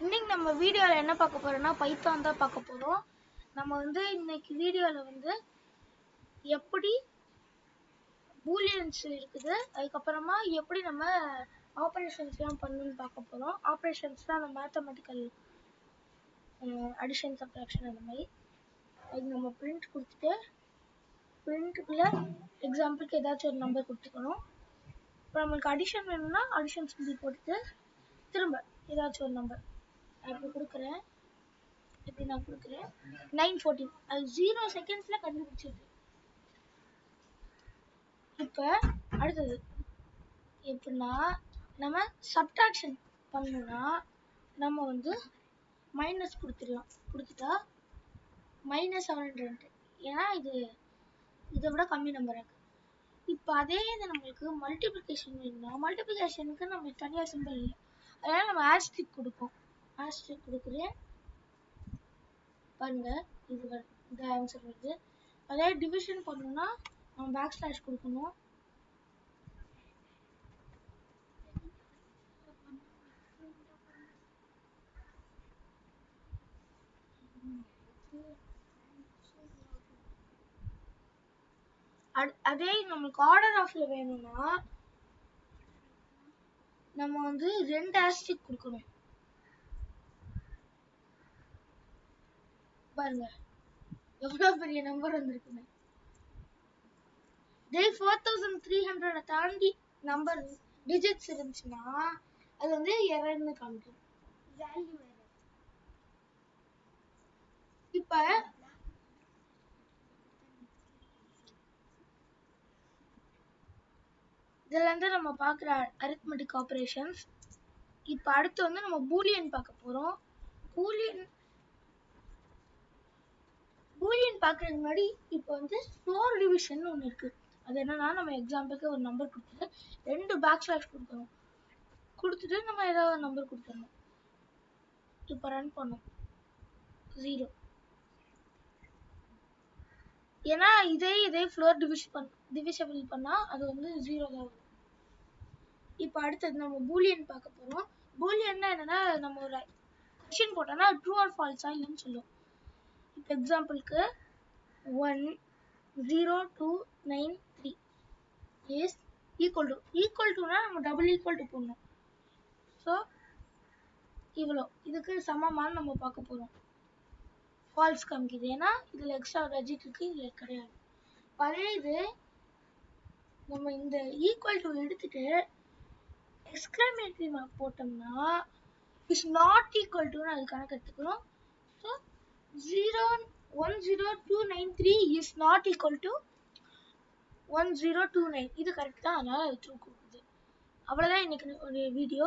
இன்னைக்கு நம்ம வீடியோவில் என்ன பார்க்க போறோம்னா பைத்தான் தான் பார்க்க போறோம். நம்ம வந்து இன்னைக்கு வீடியோவில் வந்து எப்படி பூலியன்ஸ் இருக்குது, அதுக்கப்புறமா எப்படி நம்ம ஆப்ரேஷன்ஸ்லாம் பண்ணணும்னு பார்க்க போறோம். ஆப்ரேஷன்ஸ்லாம் அந்த மேத்தமெட்டிக்கல் அடிஷன் சப்ட்ராக்ஷன் அந்த மாதிரி. அதுக்கு நம்ம பிரிண்ட் கொடுத்துட்டு பிரிண்ட்டுக்குள்ள எக்ஸாம்பிளுக்கு ஏதாச்சும் ஒரு நம்பர் கொடுத்துக்கணும். இப்போ நம்மளுக்கு அடிஷன் வேணும்னா அடிஷன் சிம்பிள் போட்டுட்டு திரும்ப ஏதாச்சும் ஒரு நம்பர் அப்படி கொடுக்குறேன். இப்படி நான் கொடுக்குறேன் 914. அது 0 செகண்ட்ஸ்ல கண்டுபிடிச்சிருக்கு. இப்போ அடுத்தது எப்படின்னா நம்ம சப்ட்ராக்ஷன் பண்ணணும்னா நம்ம வந்து மைனஸ் கொடுத்துடலாம். கொடுத்துட்டா -700, ஏன்னா இதை விட கம்மி நம்பர் இருக்கு. இப்போ அதே இது நம்மளுக்கு மல்டிப்ளிகேஷன் வேணும்னா மல்டிப்ளிகேஷனுக்கு நம்மளுக்கு தனியாக சிம்பிள் இல்லை, அதனால நம்ம ஆஸ்ட்ரிக் கொடுப்போம். ஆஸ்ட்ரிக் கொடுக்குறேன் பாருங்க, இந்த ஆன்சர் வருது. அதே டிவிஷன் பண்ணணும்னா நம்ம பேக் ஸ்லாஷ் கொடுக்கணும். அதே நம்மளுக்கு ஆர்டர் ஆஃப்ல வேணும்னா நம்ம வந்து 2 ஆஸ்ட்ரிக் கொடுக்கணும். பாருங்க எவ்வளவு பெரிய நம்பர் வந்திருக்குன்னு. இதே 4300 தாண்டி நம்பர் டிஜிட்ஸ் இருந்துச்சுன்னா அது வந்து எரர்னு காமிக்கும். இப்ப இதுல இருந்து நம்ம பாக்குற அரித்மெட்டிக் ஆபரேஷன்ஸ். இப்ப அடுத்து வந்து நம்ம பூலியன் பார்க்க போறோம். பூலியன் பார்க்கறதுக்கு முன்னாடி இப்போ வந்து ஃப்ளோர் டிவிஷன் ஒன்று இருக்கு. அது என்னன்னா நம்ம எக்ஸாம்பிளுக்கு ஒரு நம்பர் கொடுத்துட்டு 2 பேக் ஸ்லாஷ் கொடுக்கணும். கொடுத்துட்டு நம்ம ஏதாவது ஒரு நம்பர் கொடுத்துடணும். இப்போ ரன் பண்ணும் 0, ஏன்னா இதே ஃப்ளோர் டிவிஷபிள் பண்ணா அது வந்து 0 தான் வரும். இப்போ அடுத்தது நம்ம பூலியன் பார்க்க போறோம். பூலியன்னா என்னன்னா நம்ம ஒரு கொஸ்டின் போட்டோம்னா ட்ரூ ஆர் ஃபால்ஸா இல்லைன்னு சொல்லும். இப்போ எக்ஸாம்பிளுக்கு 10293 is equal to நம்ம டபுள் ஈக்குவல் டு போடணும். ஸோ இவ்வளோ இதுக்கு சமமான நம்ம பார்க்க போறோம். ஃபால்ஸ் காமிக்குது, ஏன்னா இதுல எக்ஸ்ட்ரா டிஜிட் இருக்கு, இதுல கிடையாது. அதே இது நம்ம இந்த ஈக்குவல் டு எடுத்துட்டு எக்ஸ்கிளமேட்டரி மார்க் போட்டோம்னா இஸ் நாட் ஈக்குவல் டு அது கணக்கு எடுத்துக்கணும். So 10293 is not equal to 1029. இது கரெக்ட் தான், அதனால அது ட்ரூ கொடுக்குது. அவ்வளோதான் இன்னைக்கு ஒரு வீடியோ.